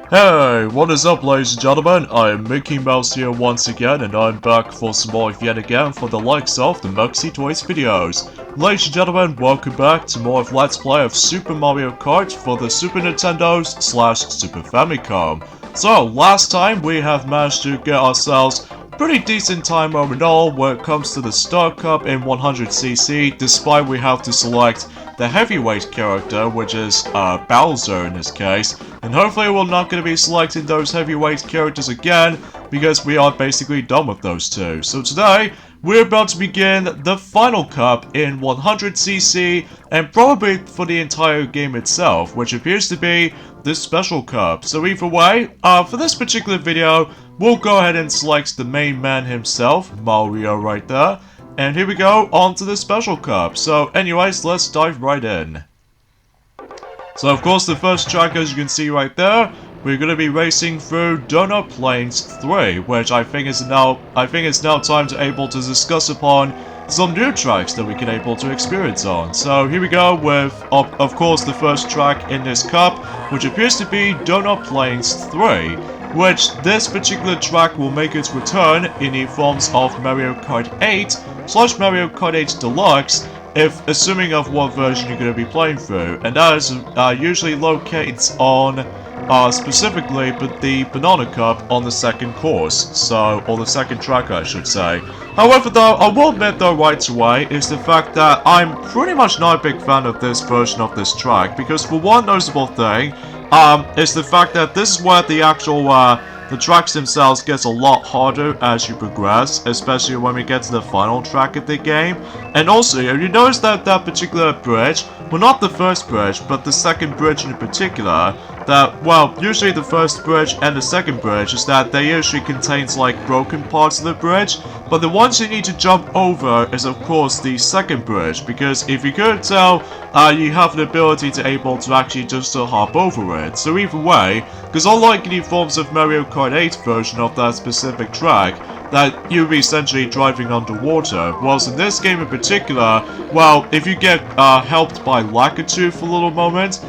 Hey, what is up ladies and gentlemen, I am Mickey Mouse here once again and I'm back for some more yet again for the likes of the Moxie Toys videos. Ladies and gentlemen, welcome back to more of Let's Play of Super Mario Kart for the Super Nintendo/Super Famicom. So, last time we have managed to get ourselves pretty decent time overall when it comes to the Star Cup in 100cc, despite we have to select the heavyweight character, which is Bowser in this case, and hopefully we're not going to be selecting those heavyweight characters again, because we are basically done with those two. So today, we're about to begin the final cup in 100cc, and probably for the entire game itself, which appears to be the special cup. So either way, for this particular video, we'll go ahead and select the main man himself, Mario right there. And here we go, on to the special cup. So anyways, let's dive right in. So of course the first track, as you can see right there, we're going to be racing through Donut Plains 3, which I think it's now time to able to discuss upon some new tracks that we can able to experience on. So here we go with, of course, the first track in this cup, which appears to be Donut Plains 3. Which this particular track will make its return in the forms of Mario Kart 8/Mario Kart 8 Deluxe, if assuming of what version you're going to be playing through, and that is usually located on specifically the Banana Cup on the second course, so, or the second track I should say. However though, I will admit though right away, is the fact that I'm pretty much not a big fan of this version of this track, because for one noticeable thing, is the fact that this is where the actual, the tracks themselves gets a lot harder as you progress, especially when we get to the final track of the game. And also, you notice that that particular bridge, well not the first bridge, but the second bridge in particular, that, well, usually the first bridge and the second bridge is that they usually contains like broken parts of the bridge, but the ones you need to jump over is of course the second bridge, because if you couldn't tell, you have the ability to able to actually just hop over it. So either way, because unlike any forms of Mario Kart 8 version of that specific track, that you'll be essentially driving underwater, whilst in this game in particular, well, if you get helped by Lakitu for a little moment,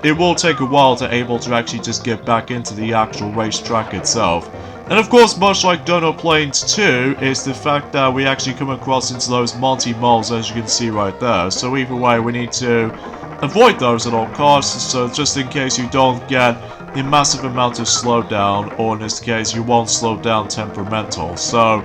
it will take a while to able to actually just get back into the actual racetrack itself. And of course, much like Donut Plains 2, is the fact that we actually come across into those Monty Moles, as you can see right there. So either way, we need to avoid those at all costs, so just in case you don't get the massive amount of slowdown, or in this case, you won't slow down temperamental. So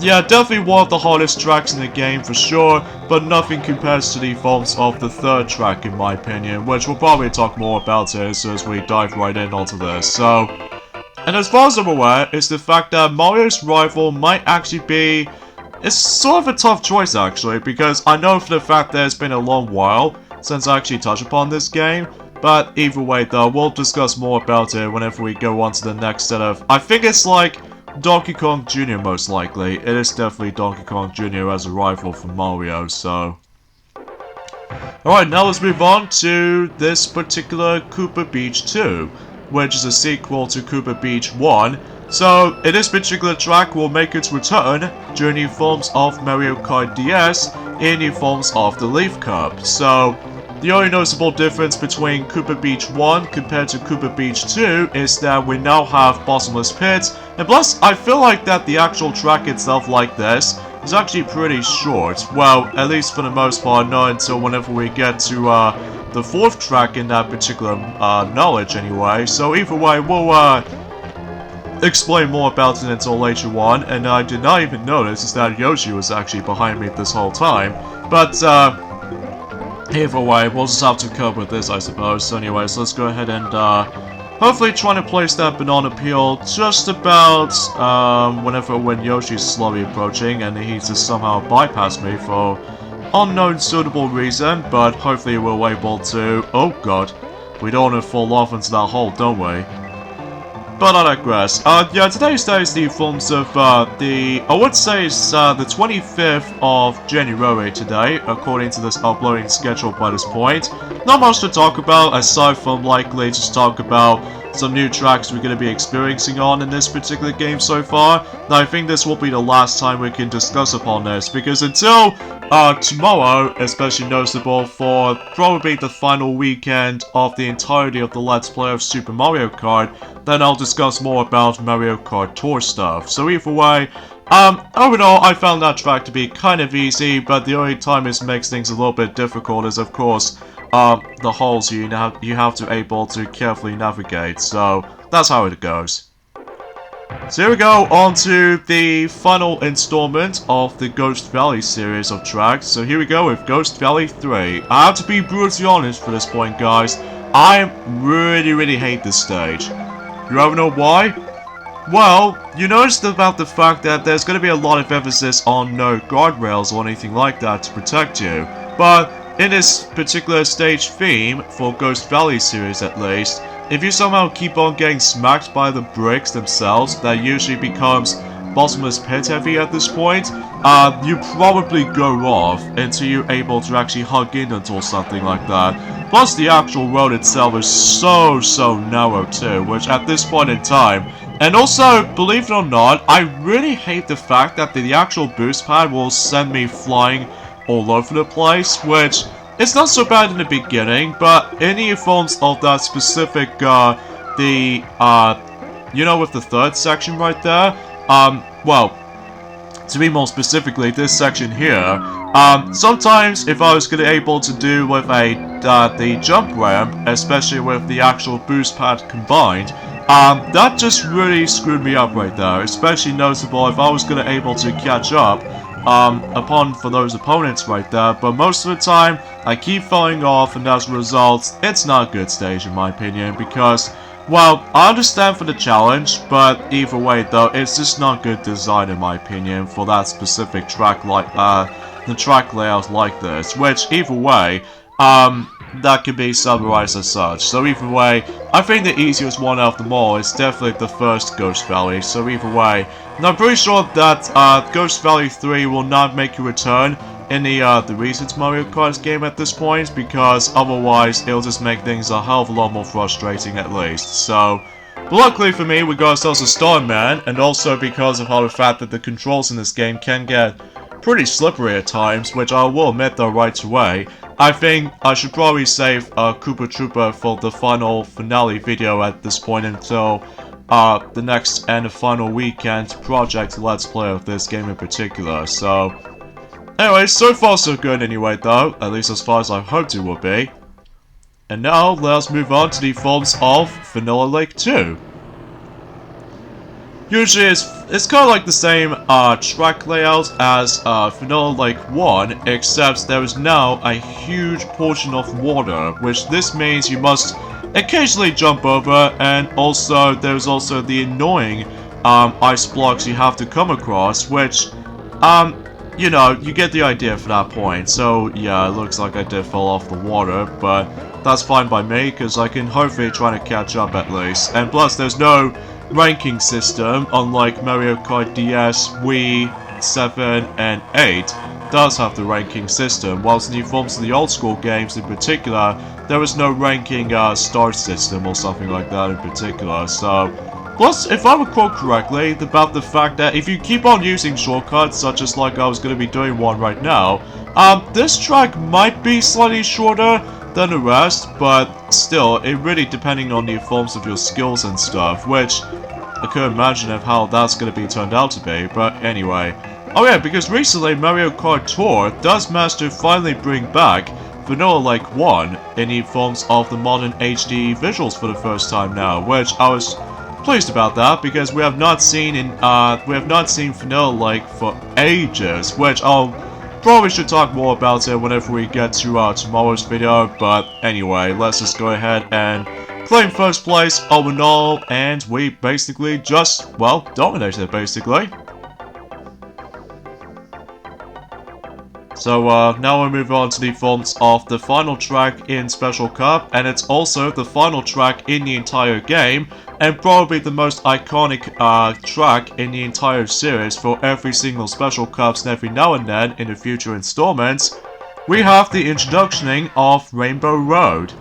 yeah, definitely one of the hardest tracks in the game for sure, but nothing compares to the forms of the third track in my opinion, which we'll probably talk more about here as we dive right in onto this. So, and as far as I'm aware, it's the fact that Mario's rival might actually be, it's sort of a tough choice actually, because I know for the fact that it's been a long while since I actually touched upon this game, but either way though, we'll discuss more about it whenever we go on to the next set of, I think it's like Donkey Kong Jr. most likely. It is definitely Donkey Kong Jr. as a rival for Mario, so. Alright, now let's move on to this particular Koopa Beach 2, which is a sequel to Koopa Beach 1. So, in this particular track will make its return during the forms of Mario Kart DS in the forms of the Leaf Cup. So, the only noticeable difference between Koopa Beach 1 compared to Koopa Beach 2 is that we now have bottomless pits, and plus I feel like that the actual track itself like this is actually pretty short. Well, at least for the most part, not until whenever we get to the fourth track in that particular knowledge anyway. So either way, we'll explain more about it until later on, and I did not even notice is that Yoshi was actually behind me this whole time. But either way, we'll just have to cope with this, I suppose. So anyways, let's go ahead and hopefully trying to place that banana peel just about when Yoshi's slowly approaching and he just somehow bypassed me for unknown suitable reason, but hopefully we're able to, oh god, we don't want to fall off into that hole, don't we? But I digress. Yeah, today's day is the forms of, I would say it's, the 25th of January today, according to this uploading schedule by this point. Not much to talk about, aside from likely just talk about some new tracks we're going to be experiencing on in this particular game so far. Now, I think this will be the last time we can discuss upon this, because until tomorrow, especially noticeable for probably the final weekend of the entirety of the Let's Play of Super Mario Kart, then I'll discuss more about Mario Kart Tour stuff. So either way, overall, I found that track to be kind of easy, but the only time it makes things a little bit difficult is, of course, the holes you have to be able to carefully navigate, so that's how it goes. So here we go, on to the final installment of the Ghost Valley series of tracks. So here we go with Ghost Valley 3. I have to be brutally honest for this point, guys. I really hate this stage. You ever know why? Well, you noticed about the fact that there's going to be a lot of emphasis on no guardrails or anything like that to protect you. But in this particular stage theme, for Ghost Valley series at least, if you somehow keep on getting smacked by the bricks themselves, that usually becomes bottomless pit heavy at this point, you probably go off until you're able to actually hug in or something like that. Plus the actual road itself is so narrow too, which at this point in time, and also, believe it or not, I really hate the fact that the actual boost pad will send me flying all over the place, which it's not so bad in the beginning, but in the forms of that specific, you know, with the third section right there, well, to be more specifically, this section here, sometimes if I was gonna able to do with the jump ramp, especially with the actual boost pad combined, that just really screwed me up right there, especially noticeable if I was gonna able to catch up for those opponents right there, but most of the time, I keep falling off, and as a result, it's not a good stage in my opinion, because, well, I understand for the challenge, but either way though, it's just not good design in my opinion for that specific track like, the track layout like this, which either way, that can be summarized as such. So either way, I think the easiest one out of them all is definitely the first Ghost Valley, so either way. And I'm pretty sure that Ghost Valley 3 will not make a return in the recent Mario Kart game at this point, because otherwise it'll just make things a hell of a lot more frustrating at least. So, but luckily for me, we got ourselves a Starman, and also because of how the fact that the controls in this game can get pretty slippery at times, which I will admit though right away, I think I should probably save Koopa Troopa for the final finale video at this point until the next and final weekend project Let's Play of this game in particular. So, anyway, so far so good anyway though, at least as far as I hoped it would be. And now, let us move on to the forms of Vanilla Lake 2. Usually it's kind of like the same track layout as Vanilla Lake 1, except there is now a huge portion of water, which this means you must occasionally jump over, and also there's also the annoying ice blocks you have to come across, which, you know, you get the idea for that point. So yeah, it looks like I did fall off the water, but that's fine by me, because I can hopefully try to catch up at least. And plus there's no ranking system, unlike Mario Kart DS, Wii, 7, and 8 does have the ranking system, whilst in the forms of the old school games in particular, there was no ranking star system or something like that in particular. So, plus, if I recall correctly, about the fact that if you keep on using shortcuts, such as like I was going to be doing one right now, this track might be slightly shorter than the rest, but still, it really depending on the forms of your skills and stuff, which I couldn't imagine of how that's going to be turned out to be, but anyway. Oh yeah, because recently Mario Kart Tour does manage to finally bring back Vanilla Lake 1 in the forms of the modern HD visuals for the first time now, which I was pleased about that, because we have not seen Vanilla Lake for ages, which I'll probably should talk more about it whenever we get to tomorrow's video, but anyway, let's just go ahead and claim first place all in all, and we basically just, well, dominated basically. So now we'll move on to the forms of the final track in Special Cup, and it's also the final track in the entire game, and probably the most iconic track in the entire series for every single Special Cups and every now and then in the future installments. We have the introductioning of Rainbow Road.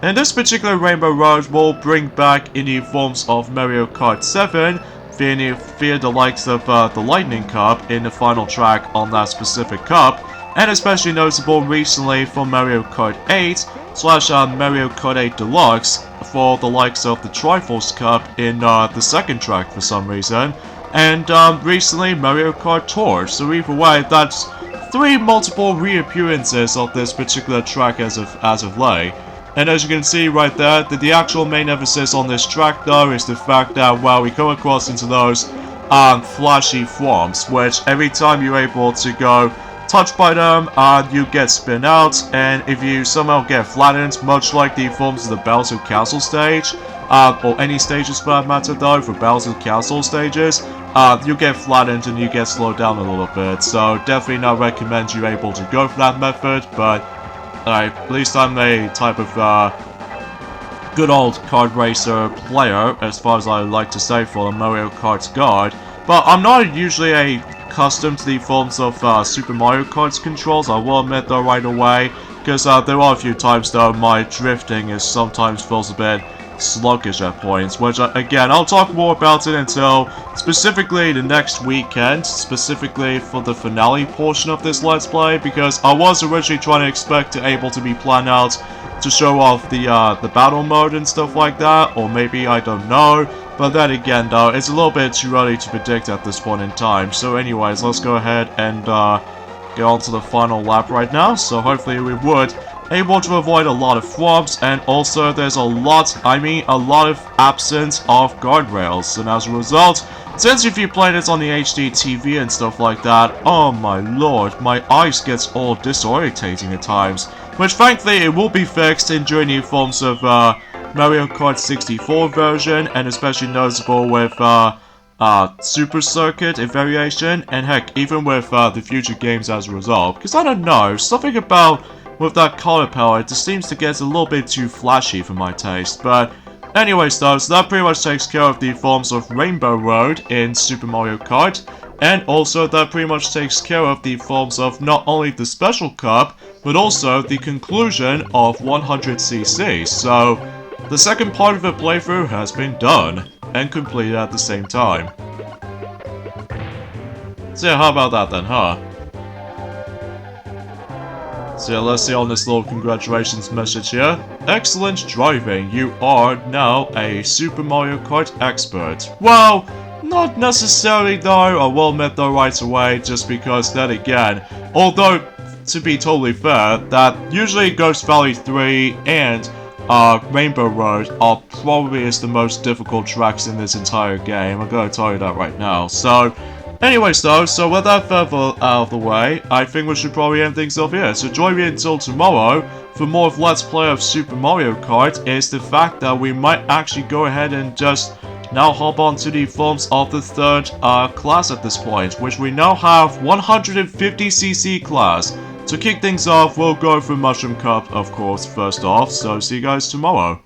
And this particular Rainbow Road will bring back in the forms of Mario Kart 7 via the likes of the Lightning Cup in the final track on that specific cup, and especially noticeable recently for Mario Kart 8 slash Mario Kart 8 Deluxe for the likes of the Triforce Cup in the second track for some reason, and recently Mario Kart Tour. So either way, that's 3 multiple reappearances of this particular track as of late. And as you can see right there, that the actual main emphasis on this track though is the fact that, well, we come across into those flashy forms, which every time you're able to go touched by them, you get spin out, and if you somehow get flattened, much like the forms of the Bowser Castle stage, or any stages for that matter though, for Bowser Castle stages, you get flattened and you get slowed down a little bit, so definitely not recommend you able to go for that method, but at least I'm a type of good old kart racer player, as far as I like to say for the Mario Kart guard, but I'm not usually accustomed to the forms of Super Mario Kart's controls, I will admit though right away, because there are a few times though my drifting is sometimes feels a bit sluggish at points, which again, I'll talk more about it until specifically the next weekend, specifically for the finale portion of this Let's Play, because I was originally trying to expect to able to be planned out to show off the battle mode and stuff like that, or maybe, I don't know, but then again though, it's a little bit too early to predict at this point in time. So anyways, let's go ahead and get on to the final lap right now, so hopefully we would able to avoid a lot of flops, and also there's a lot of absence of guardrails, and as a result, since if you play this on the HD TV and stuff like that, oh my lord, my eyes gets all disorientating at times, which thankfully it will be fixed in during new forms of Mario Kart 64 version, and especially noticeable with Super Circuit in variation, and heck, even with the future games as a result, because I don't know, something about with that color palette, it just seems to get a little bit too flashy for my taste. But anyways though, so that pretty much takes care of the forms of Rainbow Road in Super Mario Kart, and also that pretty much takes care of the forms of not only the Special Cup, but also the conclusion of 100cc. So the second part of the playthrough has been done, and completed at the same time. So yeah, how about that then, huh? So yeah, let's see on this little congratulations message here. Excellent driving, you are now a Super Mario Kart expert. Well, not necessarily though, I will admit though right away, just because then again, although to be totally fair, that usually Ghost Valley 3 and Rainbow Road are probably is the most difficult tracks in this entire game, I'm gonna tell you that right now. So anyways though, so with that further out of the way, I think we should probably end things off here. So join me until tomorrow for more of Let's Play of Super Mario Kart. Is the fact that we might actually go ahead and just now hop on to the forms of the third class at this point, which we now have 150cc class. To kick things off, we'll go for Mushroom Cup, of course, first off, so see you guys tomorrow.